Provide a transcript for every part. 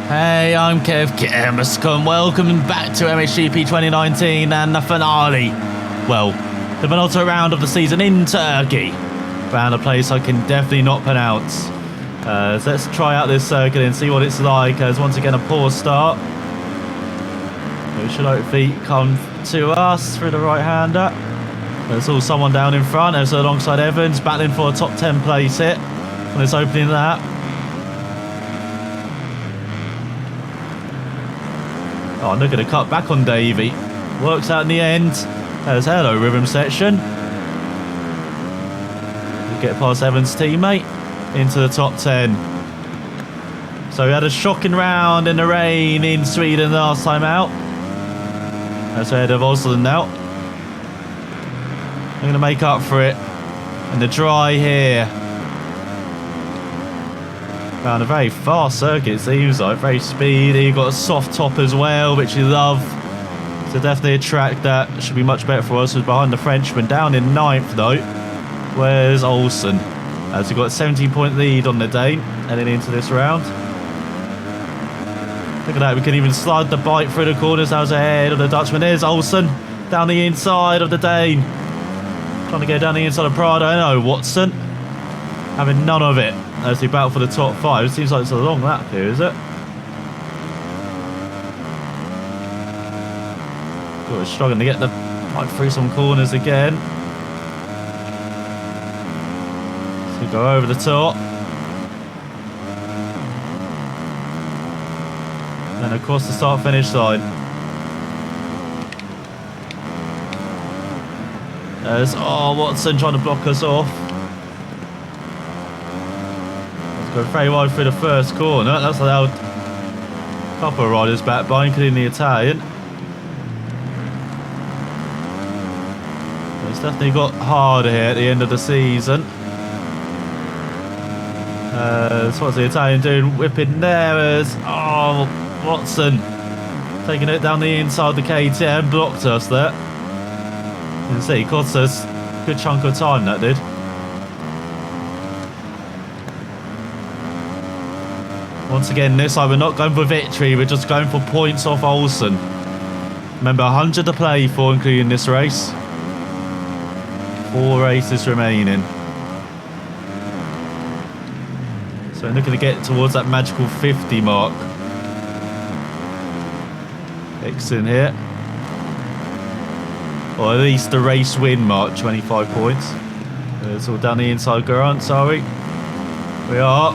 Hey, I'm Kev Kermiscom. Welcome back to MXGP 2019 and the finale. Well, the penultimate round of the season in Turkey. Found a place I can definitely not pronounce. So let's try out this circuit and see what it's like. As once again, a poor start. We should hopefully come to us through the right-hander. There's all someone down in front. There's alongside Evans, battling for a top 10 place hit on this opening lap. Oh, look at the cut back on Davey. Works out in the end. There's hello, rhythm section. We get past Evans' teammate into the top 10. So we had a shocking round in the rain in Sweden last time out. That's ahead of Olsen now. I'm going to make up for it in the dry here. Found a very fast circuit, it seems like. Very speedy. Got a soft top as well, which you love. So definitely a track that should be much better for us. Who's behind the Frenchman. Down in 9th though. Where's Olsen? As we've got a 17-point lead on the Dane heading into this round. Look at that, we can even slide the bike through the corners. That was ahead of the Dutchman. There's Olsen down the inside of the Dane. Trying to go down the inside of Prado. No, Watson having none of it as we battle for the top 5. It seems like it's a long lap here, is it? God, we're struggling to get the bike through some corners again. So we go over the top. And across the start-finish line. There's, Watson trying to block us off. Let's go very wide through the first corner. That's allowed a couple of riders back by, including the Italian. It's definitely got harder here at the end of the season. So what's the Italian doing? Whipping there as, Watson taking it down the inside the KTM, blocked us there. You can see, cost us a good chunk of time, that did. Once again, this time we're not going for victory, we're just going for points off Olsen. Remember, 100 to play for, including this race. 4 races remaining. So we're looking to get towards that magical 50 mark. In here, or at least the race win mark, 25 points. It's all down the inside, Garant, are we? We are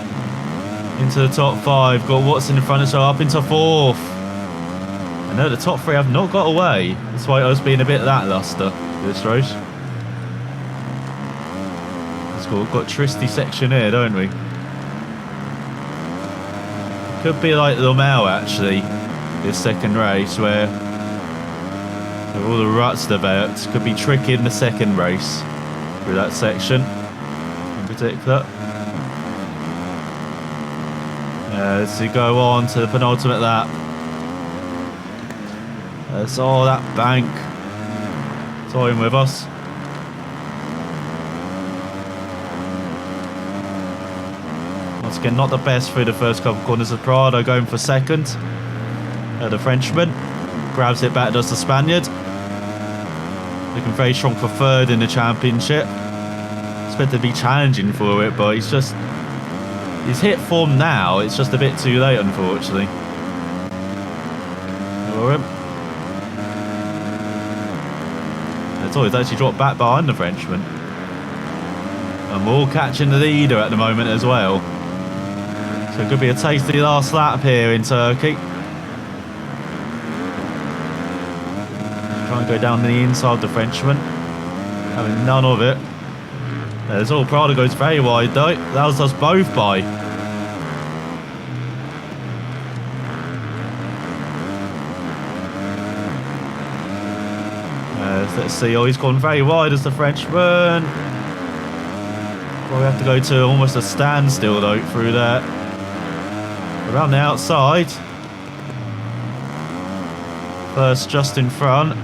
into the top 5. Got Watson in front of us, so up into 4th. I know the top 3 have not got away, despite us being a bit lackluster this race. We've got Tristy section here, don't we? Could be like Le Mans actually. This second race where all the ruts developed, could be tricky in the second race through that section in particular. As we go on to the penultimate lap. That's all that bank toying with us. Once again, not the best through the first couple of corners of Prado, going for second. The Frenchman grabs it back, does the Spaniard. Looking very strong for 3rd in the championship. Expected to be challenging for it, but he's hit form now. It's just a bit too late, unfortunately. I thought he's actually dropped back behind the Frenchman. And we're all catching the leader at the moment as well. So it could be a tasty last lap here in Turkey. Trying to go down the inside of the Frenchman. Having none of it. There's all. Prado goes very wide though. Allows us both by. Let's see. Oh, he's gone very wide as the Frenchman. Well, we have to go to almost a standstill though through that. Around the outside. First just in front.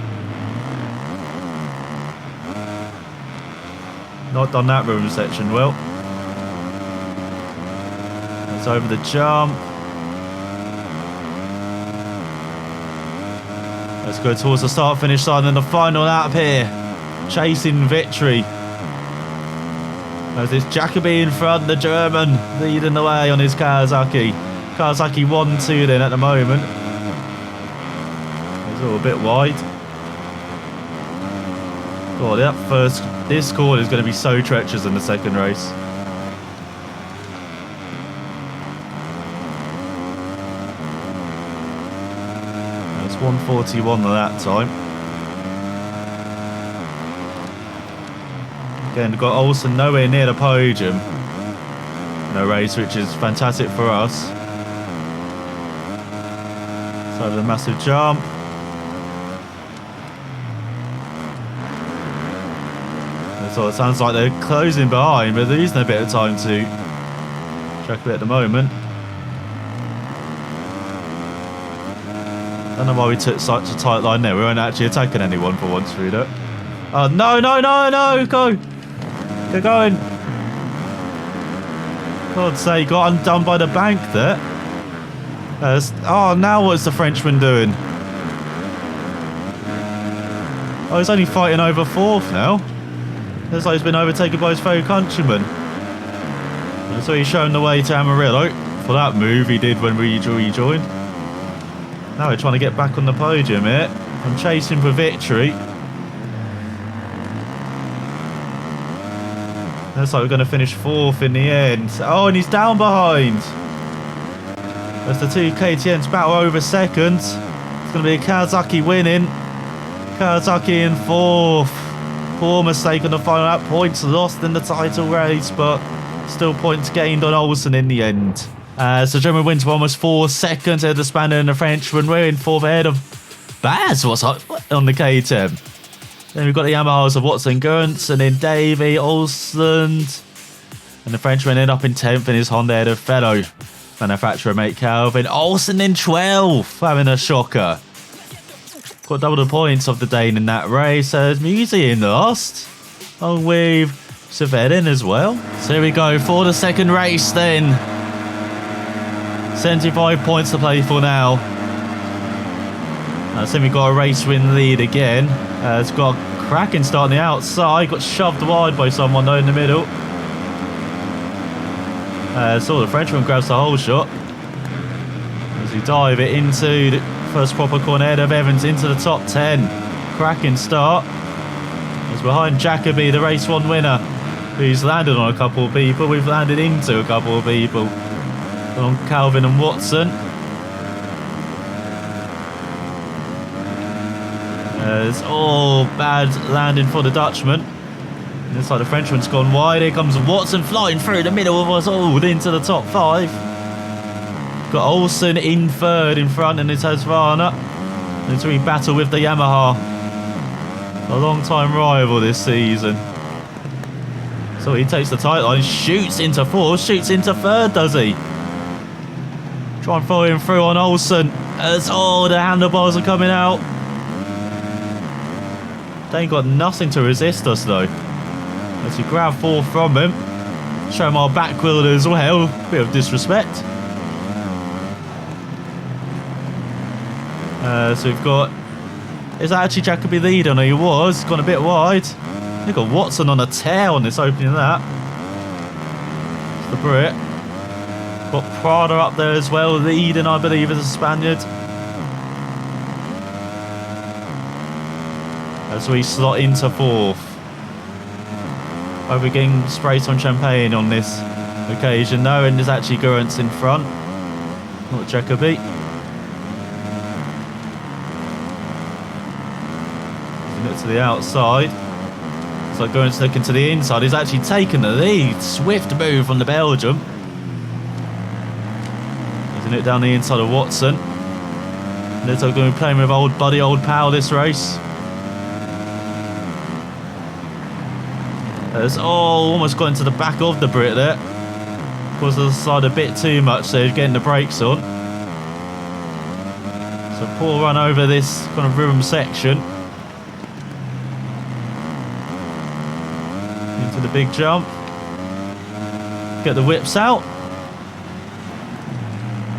Not done that room section well. It's over the jump. Let's go towards the start-finish line and the final lap here. Chasing victory. As it's Jacobi in front, the German leading the way on his Kawasaki. Kawasaki 1-2 then at the moment. It's all a bit wide. Oh, this corner is going to be so treacherous in the second race. It's 1:41 at that time. Again, we've got Olsen nowhere near the podium in a race, which is fantastic for us. So the massive jump. So it sounds like they're closing behind, but they're using a bit of time to check a bit at the moment. I don't know why we took such a tight line there. We weren't actually attacking anyone for once, Rutrider. Oh, no, no, no, no, go. Get going. God's sake, got undone by the bank there. Oh, now what's the Frenchman doing? Oh, he's only fighting over fourth now. Looks like he's been overtaken by his fellow countryman. So he's shown the way to Amarillo for that move he did when we rejoined. Now we're trying to get back on the podium here. I'm chasing for victory. Looks like we're going to finish fourth in the end. Oh, and he's down behind. As the two KTMs battle over second. It's going to be Kawasaki winning. Kawasaki in fourth. Poor mistake on the final lap. Points lost in the title race, but still points gained on Olsen in the end. So German wins by almost 4 seconds ahead of the Spaniard and the Frenchman. We're in fourth ahead of Baz. What's up on the KTM? Then we've got the Yamahas of Watson, Gerntz, and then Davey, Olsen. And the Frenchman ended up in 10th in his Honda ahead of fellow manufacturer mate Calvin. Olsen in 12th, having a shocker. Got double the points of the Dane in that race. Musi in last, along with Severin as well. So here we go for the second race then. 75 points to play for now. So we've got a race win lead again. It's got a cracking start on the outside. Got shoved wide by someone though in the middle. So the Frenchman grabs the whole shot as he dive it into the first proper corner ahead of Evans into the top 10. Cracking start. He's behind Jacobi, the race one winner, who's landed on a couple of people. We've landed into a couple of people. On Calvin and Watson. It's all bad landing for the Dutchman. Looks like the Frenchman's gone wide. Here comes Watson flying through the middle of us all into the top 5. Got Olsen in third in front and it's Husqvarna. Until we battle with the Yamaha. A long time rival this season. So he takes the tight line, shoots into fourth, shoots into third, does he? Try and follow him through on Olsen. As oh, the handlebars are coming out. They ain't got nothing to resist us though. As we grab fourth from him. Show him our back wheel as well. Bit of disrespect. So we've got... Is that actually Jacobi leading? No, he was. Gone a bit wide. They've got Watson on a tear on this opening lap. It's the Brit. Got Prada up there as well, leading, I believe, as a Spaniard. As we slot into fourth. Are we getting sprayed on champagne on this occasion? No, and there's actually Gerntz in front, not Jacobi. Look to the outside. So Gerntz looking to the inside. He's actually taken the lead. Swift move from the Belgium. It down the inside of Watson. Looks like going to be playing with old buddy, old pal this race. It's almost got into the back of the Brit there. Caused the side a bit too much, so he's getting the brakes on. So poor run over this kind of rhythm section. Into the big jump. Get the whips out.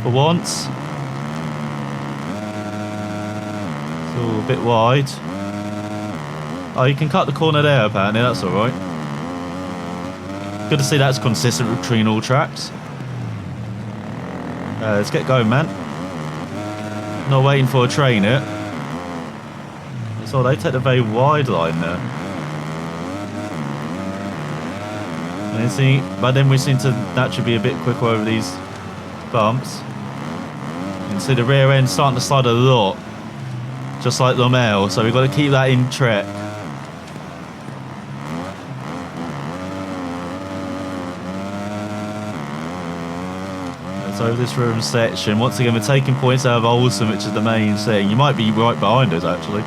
For once. So Still a bit wide. Oh, you can cut the corner there apparently, that's alright. Good to see that's consistent between all tracks. Let's get going, man. Not waiting for a train here. So they take the very wide line there. But then we seem to naturally be a bit quicker over these bumps. You can see the rear end starting to slide a lot, just like the male, so we've got to keep that in check. Over this room section. Once again, we're taking points out of Olsen, which is the main thing. You might be right behind us, actually.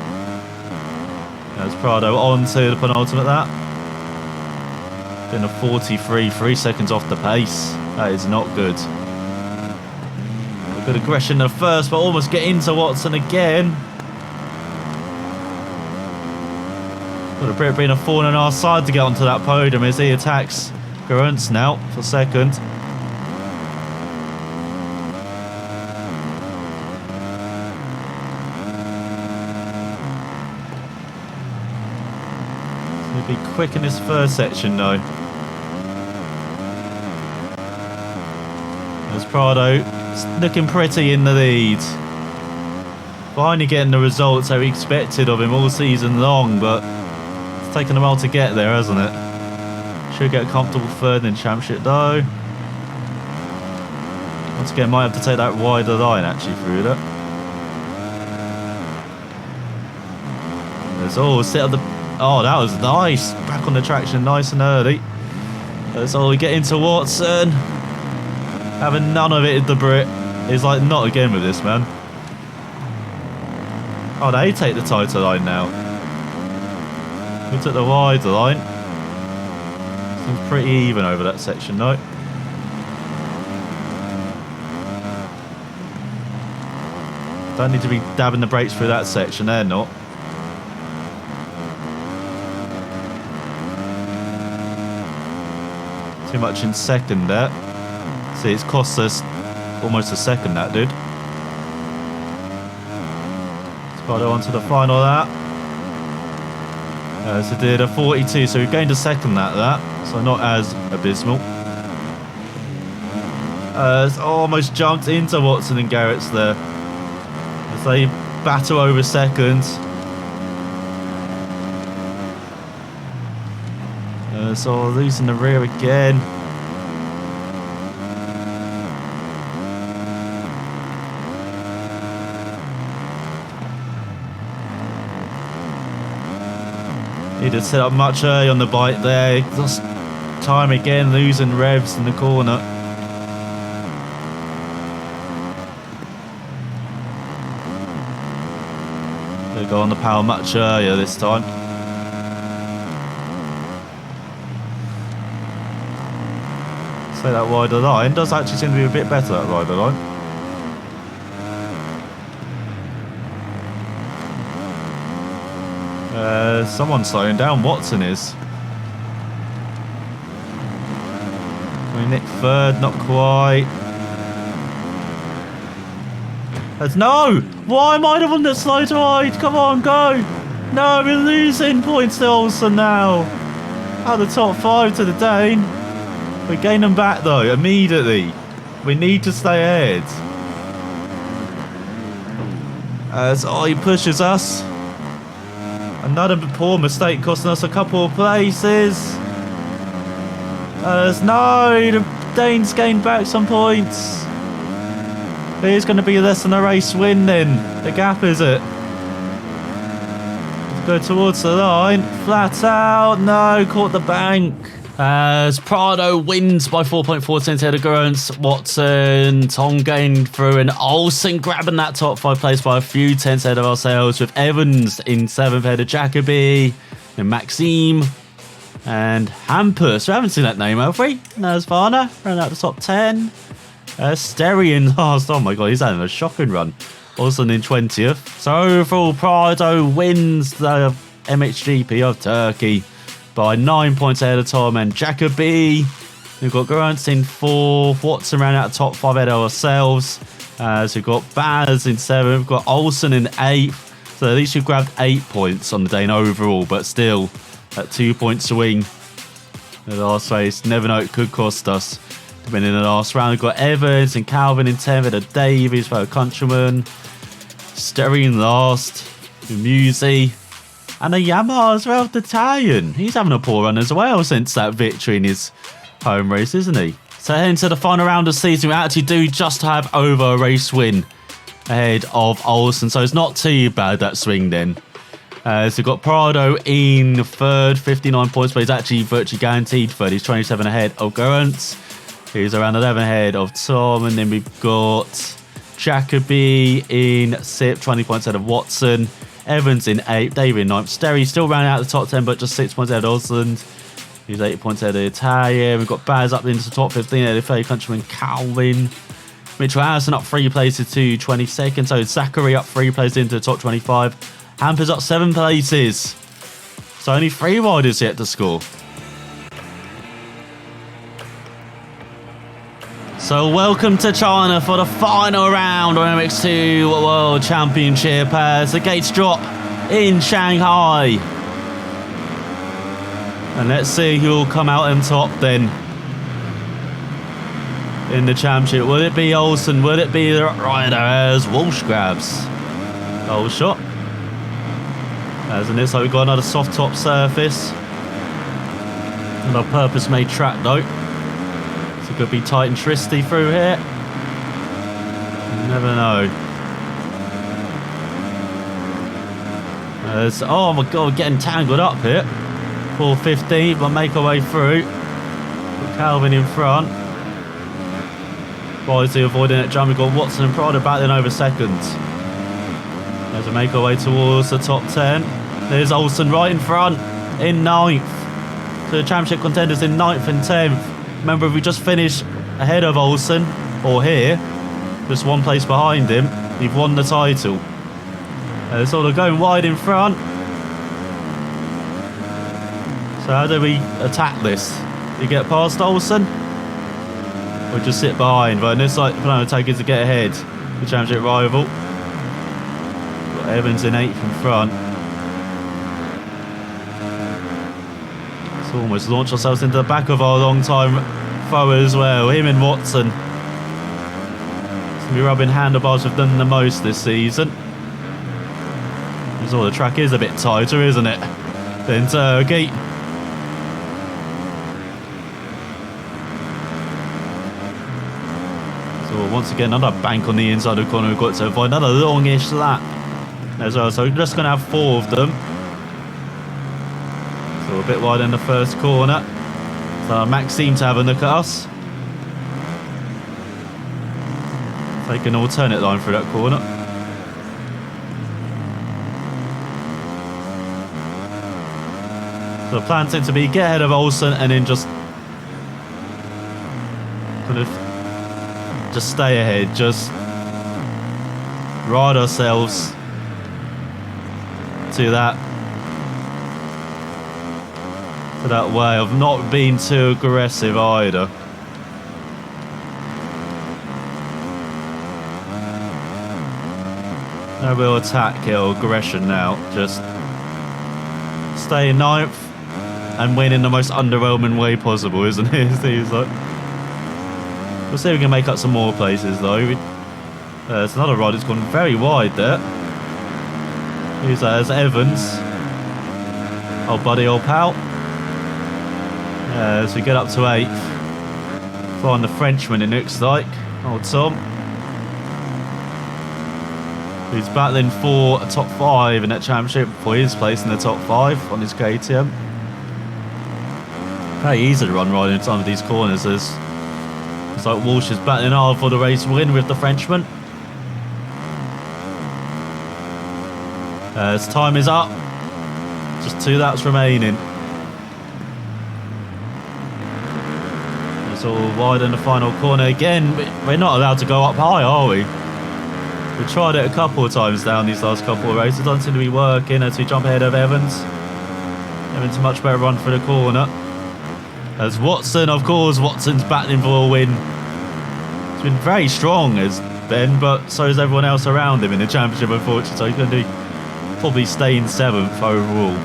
There's Prado on to the penultimate lap. Been a 43, 3 seconds off the pace. That is not good. A good aggression at first, but almost get into Watson again. Got a Brit being a thorn on our side to get onto that podium as he attacks Gerunts now for second. Be quick in this first section though. There's Prado looking pretty in the lead. Finally getting the results that we expected of him all season long, but it's taken a while to get there, hasn't it? Should get a comfortable third in championship though. Once again, might have to take that wider line actually through that. There's all set up the. Oh, that was nice. Back on the traction nice and early. That's all we get into Watson. Having none of it in the Brit. He's like, not again with this, man. Oh, they take the tighter line now. We took the wider line. Seems pretty even over that section, though. Don't need to be dabbing the brakes through that section. They're not. Too much in second there. See, it's cost us almost a second, that did. Spider on to the final lap. So did a 42, so we gained a second that, so not as abysmal. It's almost jumped into Watson and Garrett's there. As they battle over seconds. So losing the rear again. Need to set up much early on the bike there. Just time again, losing revs in the corner. They go on the power much earlier this time. Say that wider line does actually seem to be a bit better, that wider line. Someone's slowing down. Watson is. We nick third, not quite. No! Why am I the one that's slow to ride? Come on, go! No, we're losing points to Olsen now. Out of the top 5 to the Dane. We gain them back though, immediately. We need to stay ahead. As he pushes us. Another poor mistake costing us a couple of places. No, the Danes gained back some points. Here's going to be less than a race win then. The gap, is it? Let's go towards the line. Flat out. No, caught the bank. As Prado wins by 4.4 tenths ahead of Gerunts, Watson, Tongain through, and Olsen grabbing that top 5 place by a few tenths ahead of ourselves, with Evans in 7th ahead of Jacoby, and Maxime, and Hampus. We haven't seen that name, have we? Nazvana, ran out the top 10. Sterian last. Oh my god, he's having a shocking run. Olsen in 20th. So overall, Prado wins the MXGP of Turkey by 9 points ahead of Tom and Jacoby. We've got Gerunts in 4th, Watson ran out top 5 ahead of ourselves. So we've got Baz in 7th, we've got Olsen in 8th, So at least you've grabbed 8 points on the day in overall, but still, that 2-point swing in the last race, never know, it could cost us. Then in the last round, we've got Evans and Calvin in 10th, and Davies, fellow countryman, Sterry in last, Musi, and a Yamaha as well, D'Italian. He's having a poor run as well since that victory in his home race, isn't he? So heading to the final round of the season, we actually do just have over a race win ahead of Olsen, so it's not too bad, that swing then. So we've got Prado in third, 59 points, but he's actually virtually guaranteed third. He's 27 ahead of Gerrans. He's around 11 ahead of Tom, and then we've got Jacoby in 6th, 20 points ahead of Watson. Evans in 8th, David in 9th. Sterry still rounding out the top 10, but just 6 points ahead of Osland. He's 8 points ahead of Italia. We've got Baz up into the top 15 ahead of fellow countryman Calvin. Mitchell Harrison up 3 places to 22nd. So Zachary up 3 places into the top 25. Hampers up 7 places. So only 3 riders yet to score. So welcome to China for the final round of MX2 World Championship as the gates drop in Shanghai. And let's see who will come out on top then in the championship. Will it be Olsen? Will it be the Rutrider as Walsh grabs? Goal shot. As in this, like we've got another soft top surface. And a purpose made track though. So it could be tight and twisty through here. You never know. Oh my god, we're getting tangled up here. 4:15, but make our way through. Got Calvin in front. Wisely avoiding it jump. We've got Watson and Prada battling over seconds. As we make our way towards the top 10. There's Olsen right in front in 9th. So the championship contenders in 9th and 10th. Remember, if we just finish ahead of Olsen, or here, just 1 place behind him, we've won the title. So they're going wide in front. So how do we attack this? Do you get past Olsen? Or just sit behind? But in this like, the plan of attack is to get ahead. The championship rival. Got Evans in 8th in front. So almost launch ourselves into the back of our long time foe as well. Him and Watson. So we're rubbing handlebars we've done the most this season. Because all the track is a bit tighter, isn't it? Than Turkey. So once again, another bank on the inside of the corner. We've got to avoid another longish lap as well. So we're just going to have 4 of them. So a bit wide in the first corner. So Max seemed to have a look at us. Take an alternate line through that corner. So the plan seems to be get ahead of Olsen and then just kind of just stay ahead, just ride ourselves to that way of not being too aggressive either. No real attack here or aggression now, just stay in 9th and win in the most underwhelming way possible, isn't it? It's like, we'll see if we can make up some more places though. There's another rider that's gone very wide there. Who's that? There's Evans. Old buddy, old pal. As we get up to 8th. Find the Frenchman, it looks like. Old Tom. He's battling for a top 5 in that championship for his place in the top 5 on his KTM. Very easy to run right in some of these corners. It's like Walsh is battling hard for the race win with the Frenchman. As time is up. Just 2 laps remaining. It's all wide in the final corner again. We're not allowed to go up high, are we? We tried it a couple of times down these last couple of races. It doesn't seem to be working as we jump ahead of Evans. Evans a much better run for the corner. As Watson, of course, Watson's battling for a win. He's been very strong as Ben, but so is everyone else around him in the championship, unfortunately. So he's going to probably stay in 7th overall.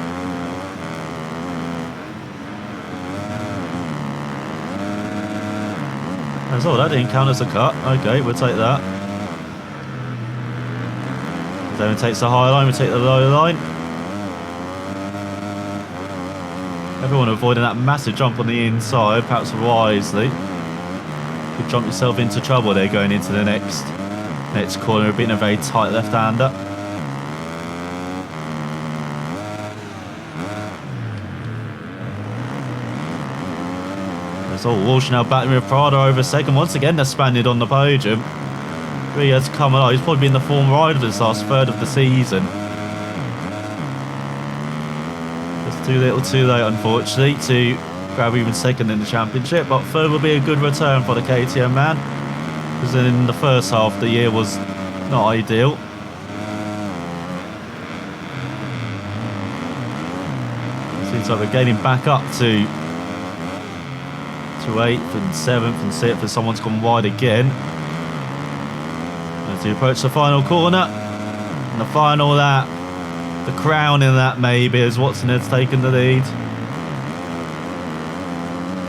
Oh, that didn't count as a cut. Okay, we'll take that. Then we takes the high line, we take the low line. Everyone avoiding that massive jump on the inside, perhaps wisely. Could jump yourself into trouble there going into the next corner, being a very tight left-hander. So Walsh now battling with Prada over second. Once again, the Spaniard on the podium. He has come along. He's probably been the form rider this last third of the season. Just too little too late, unfortunately, to grab even second in the championship. But third will be a good return for the KTM man, because in the first half the year was not ideal. Seems like we're getting back up to 8th and 7th and 6th, and someone's gone wide again. As we approach the final corner, and the final lap, the crown in that maybe, as Watson has taken the lead.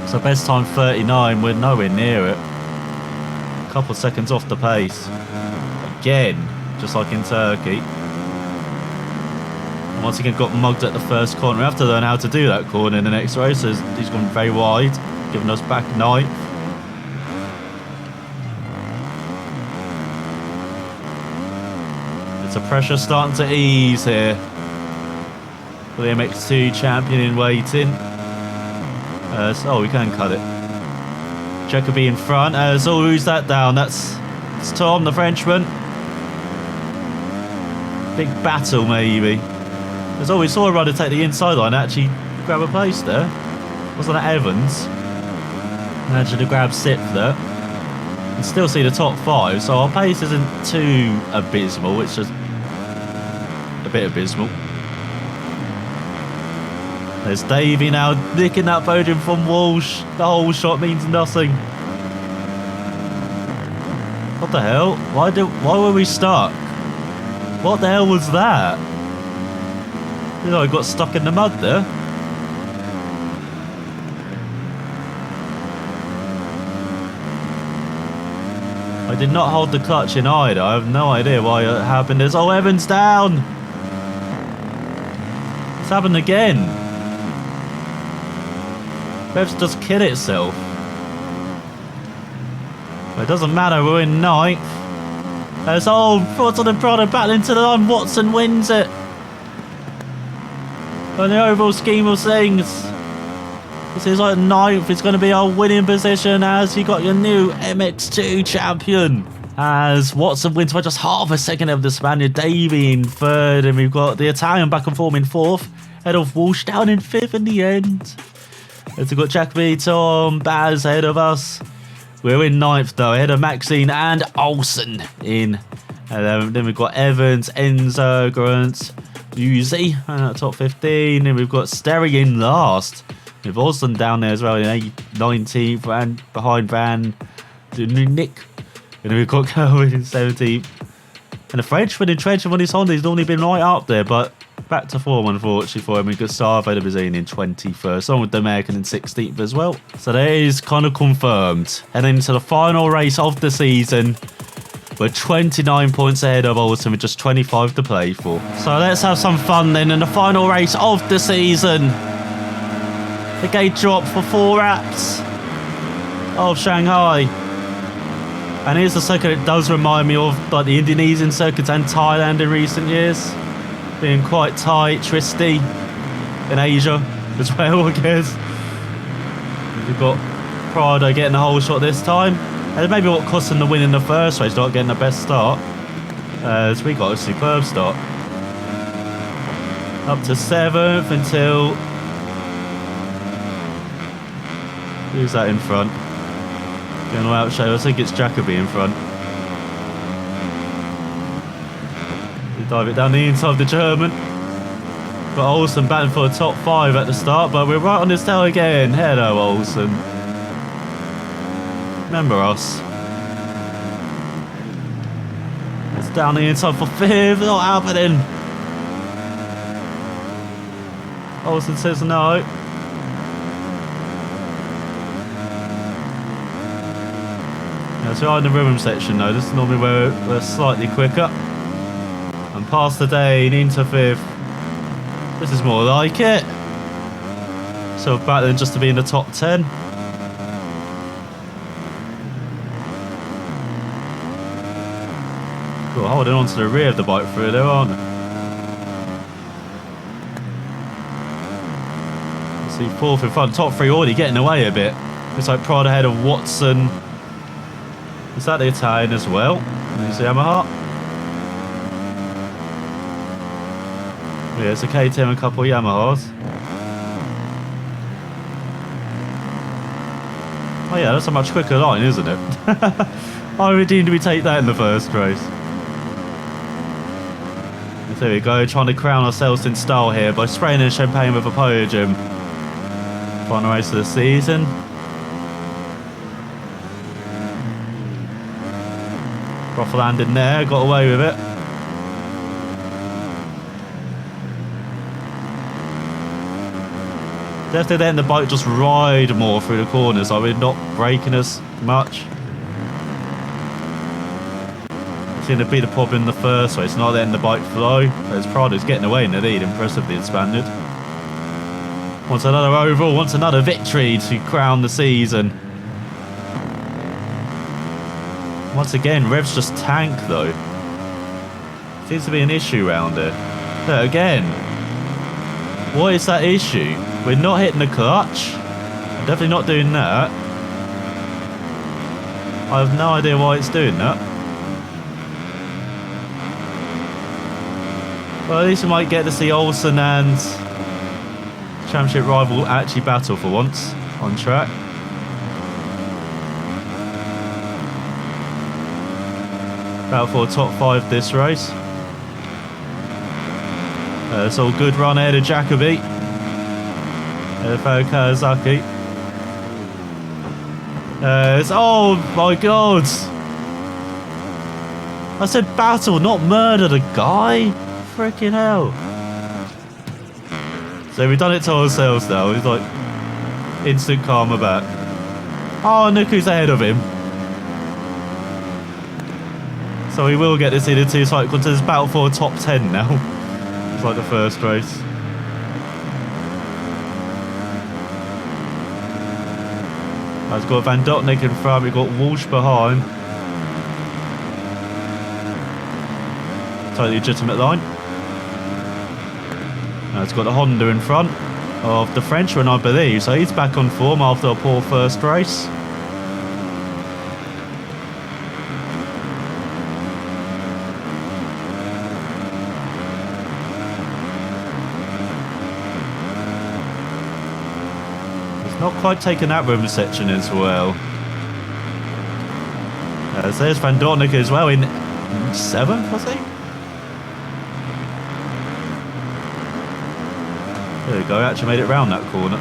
So best time 39, we're nowhere near it. A couple of seconds off the pace. Again, just like in Turkey. And once again got mugged at the first corner. We have to learn how to do that corner in the next race, so he's gone very wide, giving us back 9th. It's a pressure starting to ease here for the MX2 champion in waiting. Oh, we can cut it. Jacoby in front. So who's that down? It's Tom, the Frenchman. Big battle, maybe. As always, saw a rider take the inside line, actually grab a place there. Wasn't that Evans? Managed to grab 6th there. And still see the top 5, so our pace isn't too abysmal, it's just a bit abysmal. There's Davey now nicking that podium from Walsh. The whole shot means nothing. What the hell? Why were we stuck? What the hell was that? You know, I got stuck in the mud there. I did not hold the clutch in either. I have no idea why it happened. There's Evans down. It's happened again. Rev's just killed itself. But it doesn't matter, we're in 9th. There's Thornton and Prada battling to the line. Watson wins it. On the overall scheme of things, this is like 9th. It's going to be our winning position as you got your new MX2 champion. As Watson wins by just half a second of the Spaniard. Davey in 3rd, and we've got the Italian back and form in 4th. Head of Walsh down in 5th in the end. As we've got Jacoby, Tom, Baz ahead of us. We're in 9th though, ahead of Maxine and Olsen in 11th. Then we've got Evans, Enzo, Grant, Uzi, top 15. And we've got Sterry in last. With Olsen down there as well in 19th, and behind Van Nick. And then we've got Kerwin in 17th. And the Frenchman in trench on his Honda, he's normally been right up there, but back to form unfortunately for him. And Gustavo de Bizine in 21st, on with the American in 16th as well. So that is kind of confirmed. Heading into the final race of the season, we're 29 points ahead of Olsen with just 25 to play for. So let's have some fun then in the final race of the season. The gate drop for 4 laps of Shanghai. And here's the circuit. It does remind me of like the Indonesian circuits and Thailand in recent years. Being quite tight, twisty in Asia as well, I guess. We've got Prado getting the whole shot this time. And maybe what cost them the win in the first race, not getting the best start. So we got a superb start. Up to 7th until... Who's that in front? Going to outshow. I think it's Jacoby in front. We dive it down the inside of the German. Got Olsen batting for a top 5 at the start, but we're right on his tail again. Hello, Olsen. Remember us. It's down the inside for 5th. Not happening. Olsen says no. Yeah, so in the rhythm section though, this is normally where we're slightly quicker. And past the Dane into 5th. This is more like it. So battling just to be in the top 10. Cool, holding on to the rear of the bike through there, aren't they? See 4th in front, top 3 already getting away a bit. It's like Pride ahead of Watson. Is that the Italian as well? There's the Yamaha. Yeah, it's a KTM and a couple of Yamahas. Oh yeah, that's a much quicker line, isn't it? I redeemed we take that in the first race. There we go, trying to crown ourselves in style here by spraying in champagne with a podium. Final race of the season. Rough landing there, got away with it. Definitely letting the bike just ride more through the corners, like we're not braking as much. Seemed to be the problem in the first race, not letting the bike flow. As Prado's getting away in the lead, impressively expanded. Wants another overall, wants another victory to crown the season. Once again, revs just tank though. Seems to be an issue around it. Look, again, what is that issue? We're not hitting the clutch. Definitely not doing that. I have no idea why it's doing that. Well, at least we might get to see Olsen and championship rival actually battle for once on track. Battle for a top 5 this race. It's all good run ahead of Jacobi. Kawasaki. Oh my god! I said battle, not murder the guy. Freaking hell! So we've done it to ourselves now. It's like instant karma back. Oh, Nuku's ahead of him. So we will get to see the 2 cycles. There's battle for a top 10 now. It's like the first race. I've got Van Dotnik in front, we've got Walsh behind. Totally legitimate line. Now it's got the Honda in front of the Frenchman, I believe. So he's back on form after a poor first race. Not quite taking that rhythm section as well. So there's Van Dornik as well in 7th, I think. There we go, actually made it round that corner.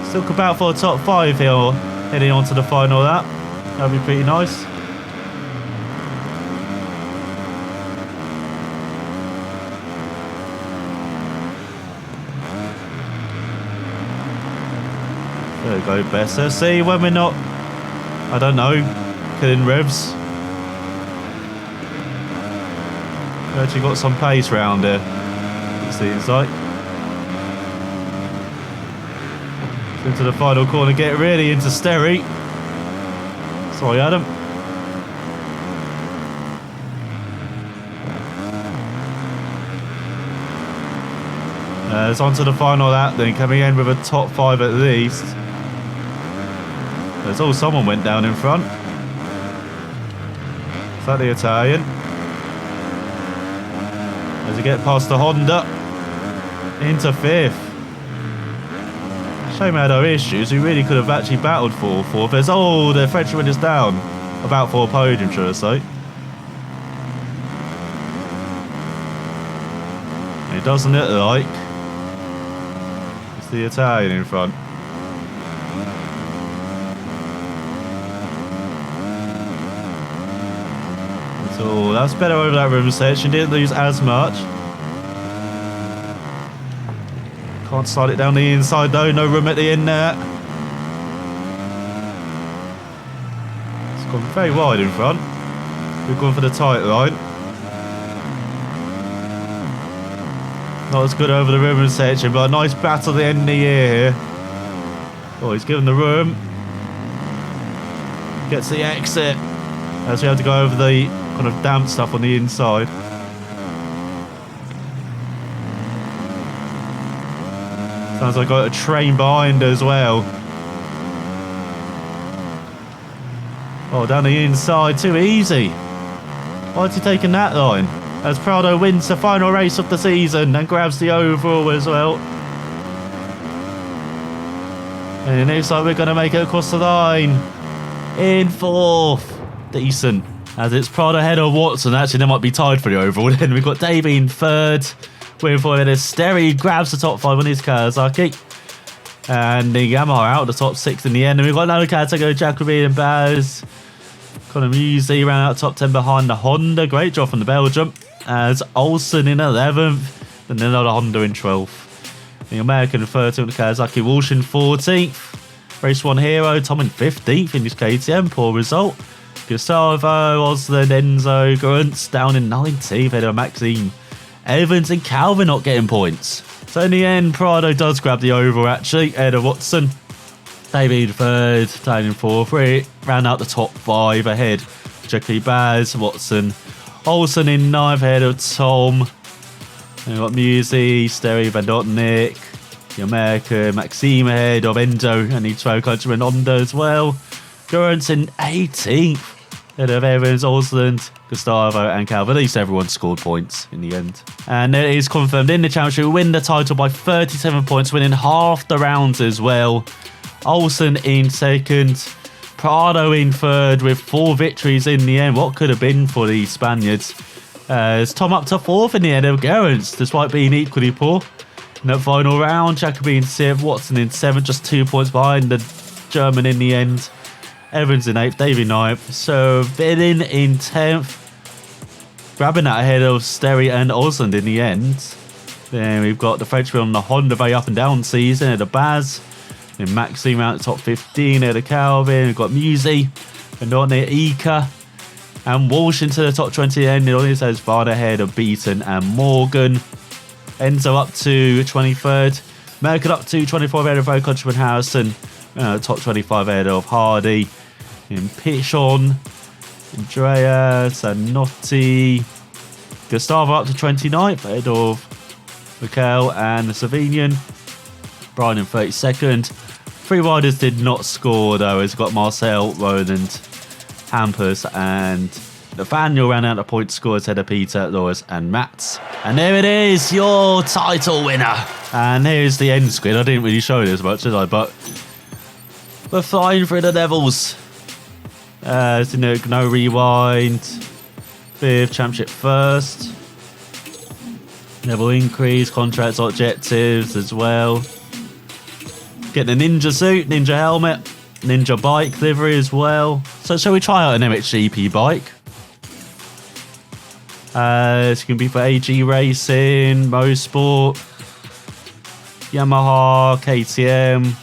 Still could battle for a top 5 here, heading on to the final of that. That'd be pretty nice. There we go, better. See, when we're not, I don't know, killing revs. We actually got some pace round here, it seems like. Into the final corner, get really into Sterry. Sorry, Adam. It's on to the final of that then, coming in with a top 5 at least. There's all someone went down in front. Is that the Italian? As we get past the Honda, into 5th. Shame we had our issues. We really could have actually battled for 4th. There's the Frenchman is down. About for a podium, should I say. It doesn't look like it's the Italian in front. So that's better over that rhythm section. Didn't lose as much. Can't slide it down the inside though, no room at the end there. It's gone very wide in front. We've gone for the tight line. Not as good over the ribbon section, but a nice battle at the end of the year here. Oh, he's given the room. Gets the exit. As we have to go over the kind of damp stuff on the inside. Sounds like I got a train behind as well. Oh, down the inside, too easy. Why's he taking that line? As Prado wins the final race of the season and grabs the overall as well. And it looks like we're going to make it across the line. In 4th. Decent. As it's Prado ahead of Watson. Actually, they might be tied for the overall. Then we've got Davey in 3rd. Waiting for it as Sterry grabs the top 5 on his Kawasaki. And the Yamaha out the top 6 in the end. And we've got another Katago, Jacoby and Baz. Connor Musey ran out top 10 behind the Honda. Great job from the Belgium. As Olsen in 11th. And then another Honda in 12th. The American in 13th, Kawasaki Walsh in 14th. Race 1 hero, Tom in 15th in his KTM. Poor result. Gustavo, Osland, Enzo, Gruntz down in 19th. Ahead of Maxime Evans and Calvin not getting points. So in the end, Prado does grab the overall actually. Ahead of Watson. David 3rd, down in 4th. Ran out the top 5 ahead. Jackie Baz, Watson, Olsen in 9th ahead of Tom. We've got Musi, Sterry, Van Dotnik, the American, Maxime ahead of Enzo and the 12 countryman Honda as well. Gurrence in 18th. Ahead of Evans, Osland, Gustavo and Calvin. At least everyone scored points in the end. And it is confirmed in the championship. We win the title by 37 points, winning half the rounds as well. Olsen in 2nd. Prado in 3rd with 4 victories in the end. What could have been for the Spaniards. As Tom up to 4th in the end of Gurrence, despite being equally poor. In that final round, Jacoby in 7th, Watson in 7th, just 2 points behind the German in the end. Evans in 8th, Davey 9th. So Villain in 10th. Grabbing that ahead of Sterry and Osland in the end. Then we've got the Frenchman on the Honda, very up and down season. Ahead of Baz. Then Maxime out the top 15. Ahead of Calvin. We've got Musi. And on there, Ika. And Walsh into the top 20 end. And on this says Varda ahead of Beaton and Morgan. Enzo up to 23rd. Merkin up to 24th ahead of Road Countryman Harrison. Top 25 ahead of Hardy. In Pichon, Andreas, Zanotti, Gustavo up to 29th ahead of Mikel and the Slovenian. Brian in 32nd. 3 riders did not score though, as got Marcel, Roland, Hampus and Nathaniel ran out of point scores ahead of Peter, Loris and Mats. And there it is, your title winner. And here's the end screen. I didn't really show this much, did I? But we're flying through the levels. No rewind. 5th, championship 1st. Level increase, contracts, objectives as well. Getting a ninja suit, ninja helmet, ninja bike livery as well. So shall we try out an MXGP bike? It's going to be for AG Racing, Mosport, Yamaha, KTM,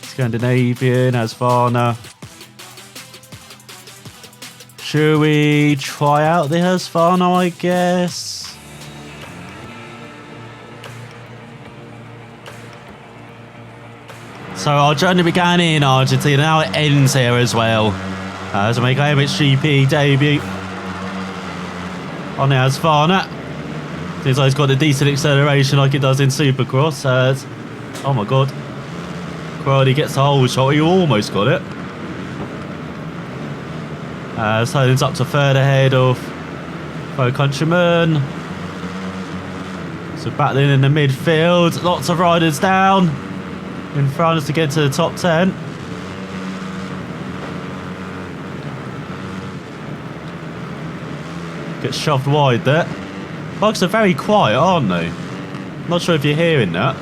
Scandinavian, Husqvarna. Should we try out the Husqvarna, I guess? So our journey began in Argentina, now it ends here as well. As we make our MXGP debut on the Husqvarna. Seems like it's got a decent acceleration like it does in Supercross. Oh my god. Crowley gets the whole shot, he almost got it. So it's up to 3rd ahead of Pro Countryman. So battling in the midfield, lots of riders down in front to get to the top 10. Gets shoved wide there. Bikes are very quiet, aren't they? Not sure if you're hearing that.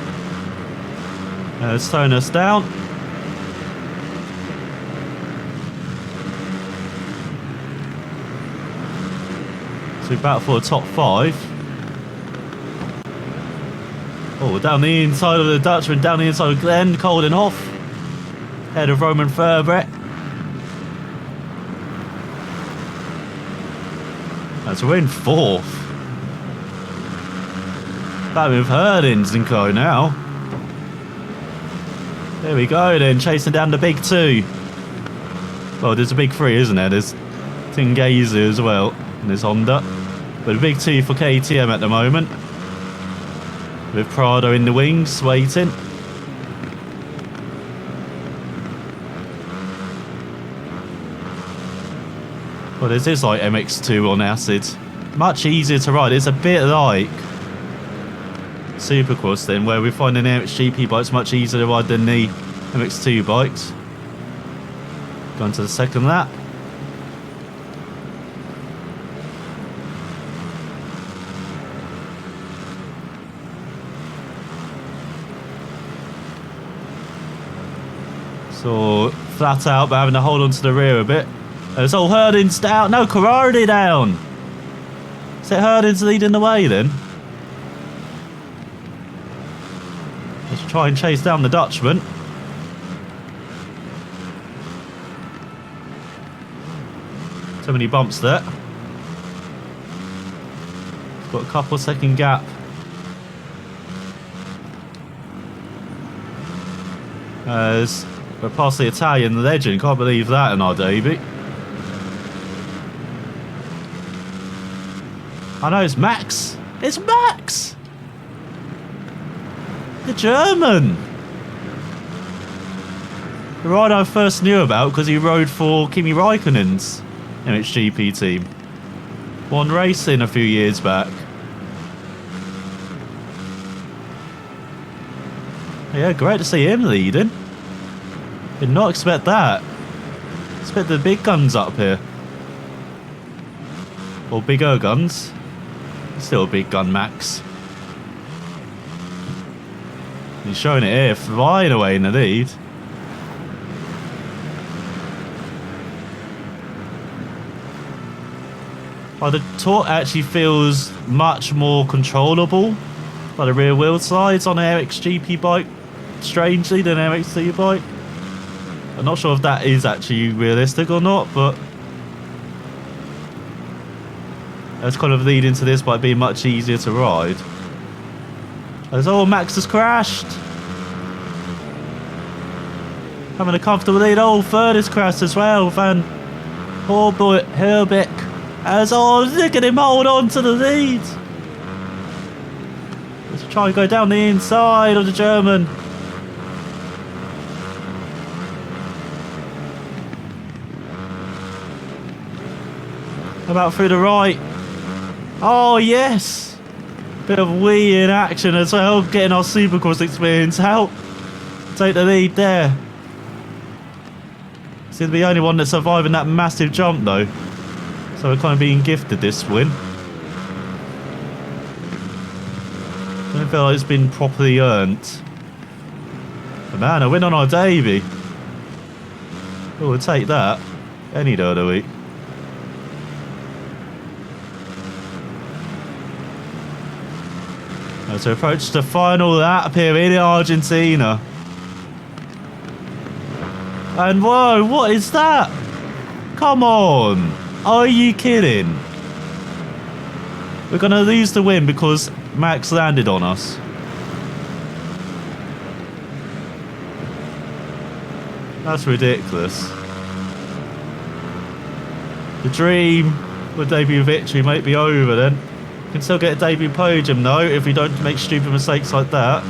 It's throwing us down. So we battle for the top 5. Oh, Oh, down the inside of the Dutchman, down the inside of Glenn, holding off. Head of Roman Furbrett. That's we're in 4th. That with Herdins and co now. There we go then, chasing down the big 2. Well, there's a big 3, isn't there? There's Tingazu as well, and there's Honda. But a big 2 for KTM at the moment. With Prado in the wings, waiting. Well, there's this like MX2 on acid. Much easier to ride. It's a bit like Supercross then, where we find an MXGP bike's much easier to ride than the MX2 bikes. Going to the second lap. So flat out, but having to hold on to the rear a bit. There's all Herdins down. No, Carrari down. Is it Herdins leading the way then? Let's try and chase down the Dutchman. Too many bumps there. Got a couple second gap. As we're past the Italian legend. Can't believe that in our debut. I know it's Max. It's Max! The German! The rider I first knew about because he rode for Kimi Raikkonen's MXGP team. Won racing a few years back. Yeah, great to see him leading. Did not expect that. Expect the big guns up here. Or bigger guns. Still a big gun, Max. He's showing it here, flying away in the lead. Well, the torque actually feels much more controllable by the rear wheel slides on an MXGP bike, strangely, than an MX2 bike. I'm not sure if that is actually realistic or not, but that's kind of leading to this bike being much easier to ride. As oh, Max has crashed. Having a comfortable lead. Oh, third has crashed as well. Van Herbeck. As oh, look at him hold on to the lead. Let's try and go down the inside of the German. How about through the right? Oh, yes! Bit of wee in action as well, getting our Supercross experience out. Take the lead there. Seems to be the only one that's surviving that massive jump though. So we're kind of being gifted this win. Don't feel like it's been properly earned. But man, a win on our debut. Oh, we'll take that any day of the week. As we approach the final lap here in Argentina. And whoa, what is that? Come on. Are you kidding? We're going to lose the win because Max landed on us. That's ridiculous. The dream with debut victory might be over then. We can still get a debut podium though if we don't make stupid mistakes like that.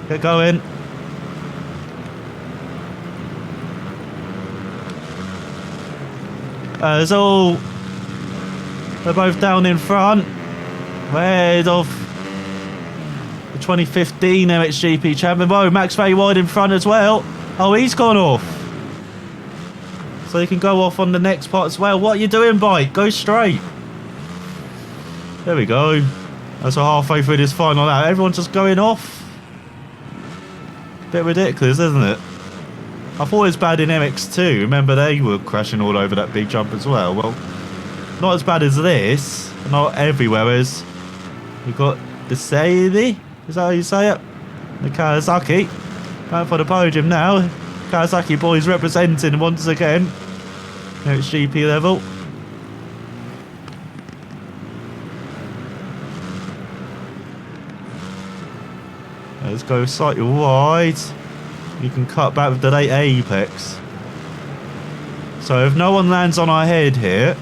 Get going. As all, they're both down in front. We're ahead of the 2015 MXGP champion. Whoa, Max very wide in front as well. Oh, he's gone off. So he can go off on the next part as well. What are you doing, bike? Go straight. There we go. That's halfway through this final lap. Everyone's just going off. Bit ridiculous, isn't it? I thought it was bad in MX2. Remember they were crashing all over that big jump as well. Well, not as bad as this. Not everywhere as we've got Desedi, is that how you say it? The Kawasaki. Going for the podium now. Kawasaki boys representing once again. MXGP level. Let's go slightly wide. You can cut back with the late apex. So if no one lands on our head here,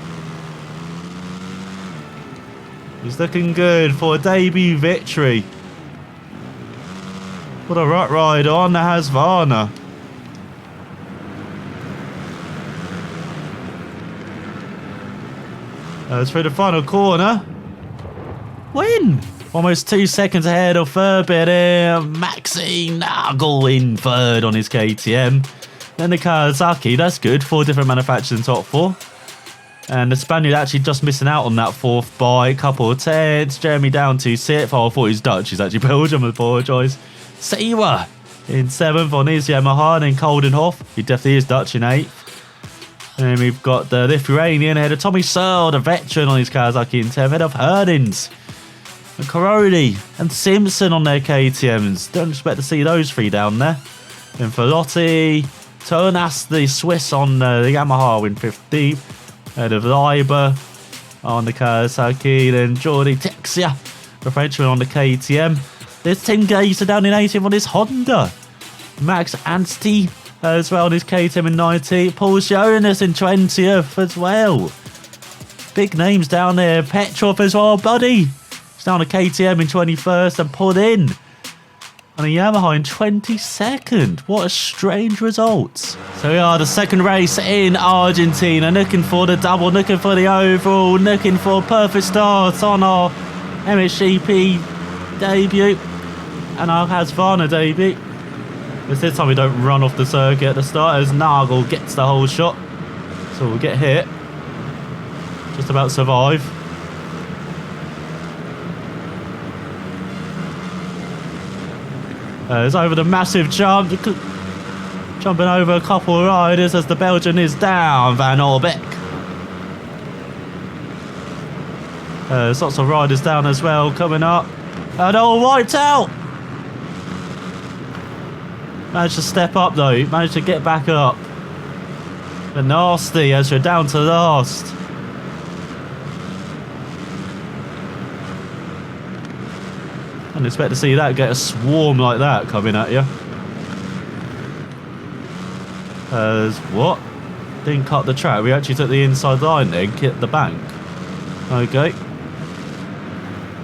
it's looking good for a debut victory for the Rutrider on the Husqvarna. As for the final corner, win! Almost 2 seconds ahead of third bit here. Maxi Nagel in third on his KTM. Then the Kawasaki, that's good. 4 different manufacturers in top 4. And the Spaniard actually just missing out on that 4th by a couple of tenths. Jeremy down to 6th. Oh, I thought he's Dutch. He's actually Belgium, I apologise. Sewa in 7th on his Yamaha. And then Coldenhoff, he definitely is Dutch in 8th. And we've got the Lithuanian ahead of Tommy Searle, the veteran on his Kawasaki in 10th. Ahead of Herdins. And Corodi and Simpson on their KTMs. Don't expect to see those 3 down there. Then Velotti, Tonas, the Swiss on the Yamaha in 15th. Ahead of Leiber on the Kawasaki. Then Jordi Texia, the Frenchman on the KTM. There's Tim Gazer down in 18th on his Honda. Max Anstey as well on his KTM in 19th. Paul Jonas in 20th as well. Big names down there. Petrov as well, buddy. Down a KTM in 21st and pulled in on a Yamaha in 22nd. What a strange result. So we are the second race in Argentina, looking for the double, looking for the overall, looking for a perfect start on our MXGP debut and our Husqvarna debut. This time we don't run off the circuit at the start as Nagel gets the whole shot. So we'll get hit. Just about survive. It's over the massive jump, jumping over a couple of riders as the Belgian is down, Van Orbeck. There's lots of riders down as well coming up. And all wiped out! Managed to step up though, managed to get back up. But nasty as we're down to last. I didn't expect to see that get a swarm like that coming at you. What? Didn't cut the track. We actually took the inside line then, hit the bank. Okay.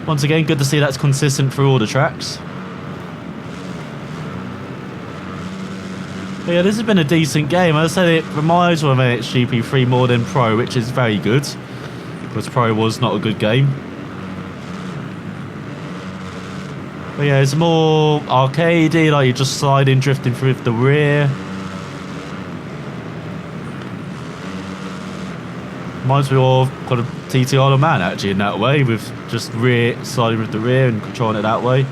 Once again, good to see that's consistent through all the tracks. But yeah, this has been a decent game. As I said, it reminds me of MXGP3 more than Pro, which is very good. Because Pro was not a good game. But yeah, it's more arcadey, like you're just sliding, drifting through the rear. Reminds me of kind of TTR Man actually in that way, with just rear sliding with the rear and controlling it that way.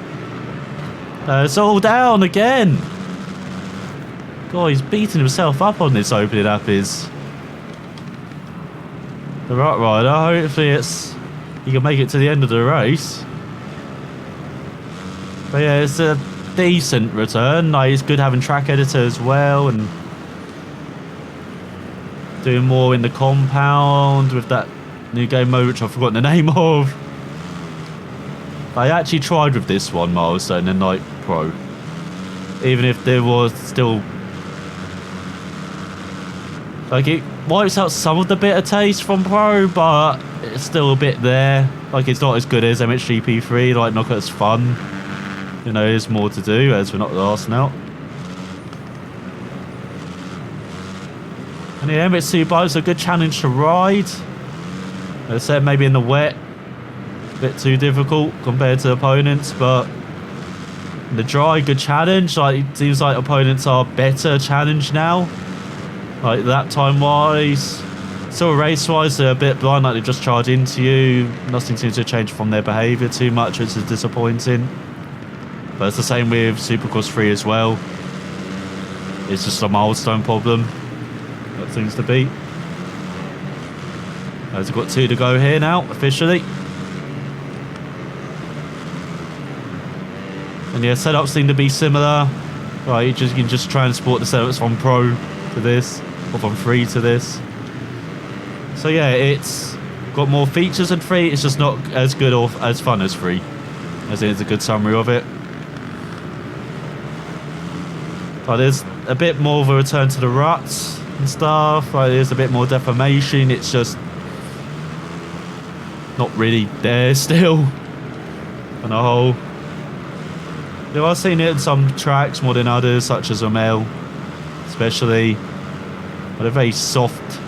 It's all down again. God, he's beating himself up on this opening up. Is the Rutrider. Hopefully he can make it to the end of the race. But yeah, it's a decent return. Like, it's good having track editor as well and doing more in the compound with that new game mode which I've forgotten the name of. I actually tried with this one milestone and like Pro. Even if there was still like, it wipes out some of the bitter taste from Pro, but it's still a bit there. Like, it's not as good as MXGP3, like not as fun. You know, there's more to do as we're not last now. And the MX2 bike's a good challenge to ride. As I said, maybe in the wet, a bit too difficult compared to opponents, but in the dry, good challenge. Like, it seems like opponents are better challenged now. Like, that time wise. Still race wise, they're a bit blind, like they just charge into you. Nothing seems to change from their behaviour too much, which is disappointing. But it's the same with Supercross 3 as well. It's just a milestone problem. That seems to be. As we've got 2 to go here now, officially. And yeah, setups seem to be similar. Right, you can just transport the setups from Pro to this, or from Free to this. So yeah, it's got more features than Free. It's just not as good or as fun as Free. As in, it's a good summary of it. But there's a bit more of a return to the ruts and stuff. Like, there's a bit more deformation. It's just not really there still on a whole. You know, I've seen it in some tracks more than others, such as Omel, especially. But they're very soft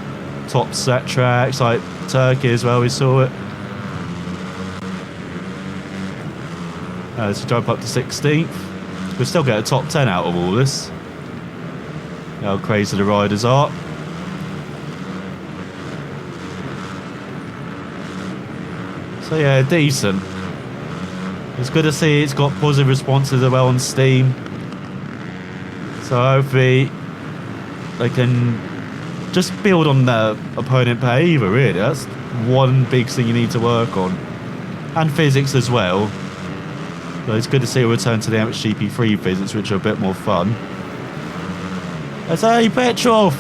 top set tracks, like Turkey as well, we saw it. So jump up to 16th. We'll still get a top 10 out of all this. How crazy the riders are. So yeah, decent. It's good to see it's got positive responses as well on Steam. So hopefully they can just build on the opponent behaviour, really. That's one big thing you need to work on. And physics as well. So it's good to see a return to the MXGP 3 physics, which are a bit more fun. That's hey, Petrov!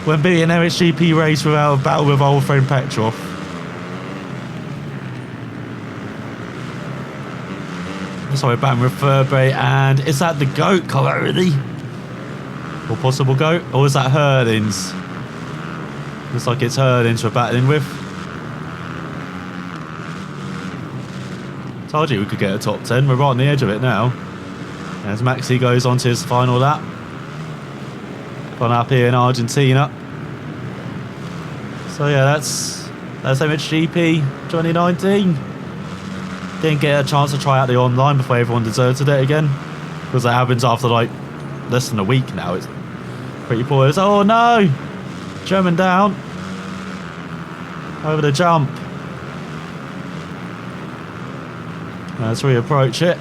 When beating an MXGP race without a battle with old friend Petrov. Sorry, back with Furby, and is that the GOAT car already? Or possible GOAT? Or is that Herdings? Looks like it's Herdings we're battling with. Told you we could get a top 10. We're right on the edge of it now. As Maxi goes on to his final lap. Fun up here in Argentina. So yeah, that's MXGP 2019. Didn't get a chance to try out the online before everyone deserted it again. Because that happens after like less than a week now. It's pretty poor. It's, oh no! German down. Over the jump. Let's reapproach it.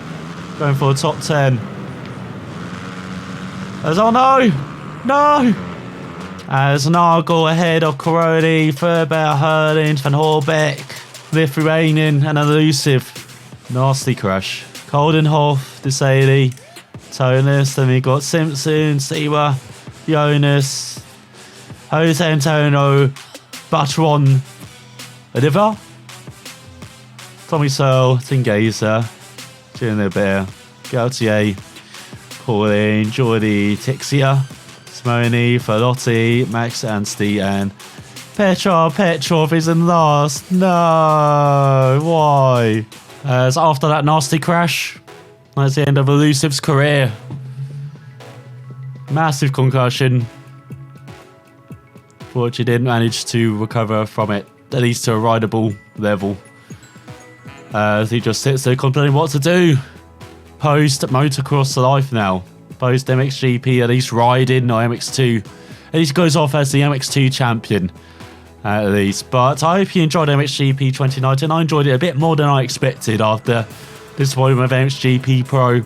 Going for a top 10. As oh no! No! As Nagel ahead of Coroni, Furbear, Hurlings, Van Horbeck, Lithuanian and Elusive. Nasty crash. Coldenhoff, Desailly, Tonus, then we got Simpson, Siwa, Jonas, Jose Antonio, Butron, Adiva, Tommy Searle, Tingazer, Junior Bear, Gautier, Pauline, Jordi, Tixia, Simone, Ferlotti, Max Anstey, and Petrov is in last. No, why? So after that nasty crash, that's the end of Elusive's career. Massive concussion. Fortunately, didn't manage to recover from it, at least to a rideable level. As he just sits there contemplating what to do. Post motocross life now. Post MXGP, at least riding, or MX2. At least goes off as the MX2 champion. At least. But I hope you enjoyed MXGP 2019. I enjoyed it a bit more than I expected after this volume of MXGP Pro.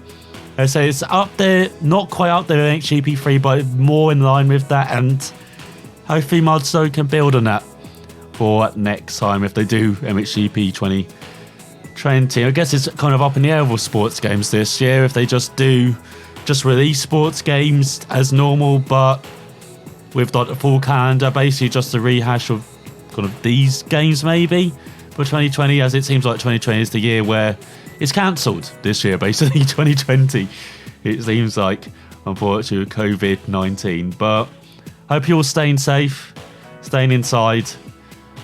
I say it's up there, not quite up there with MXGP 3, but more in line with that. And hopefully Mudstone can build on that for next time if they do MXGP 2020. I guess it's kind of up in the air with sports games this year. If they just release sports games as normal, but with like the full calendar, basically just a rehash of kind of these games maybe for 2020, as it seems like 2020 is the year where it's cancelled this year, basically 2020 it seems like, unfortunately, with COVID-19. But hope you're all staying safe, staying inside,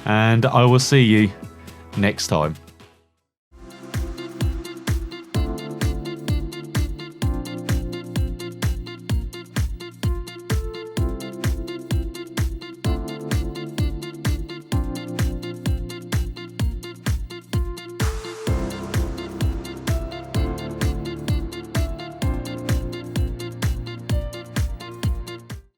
and I will see you next time.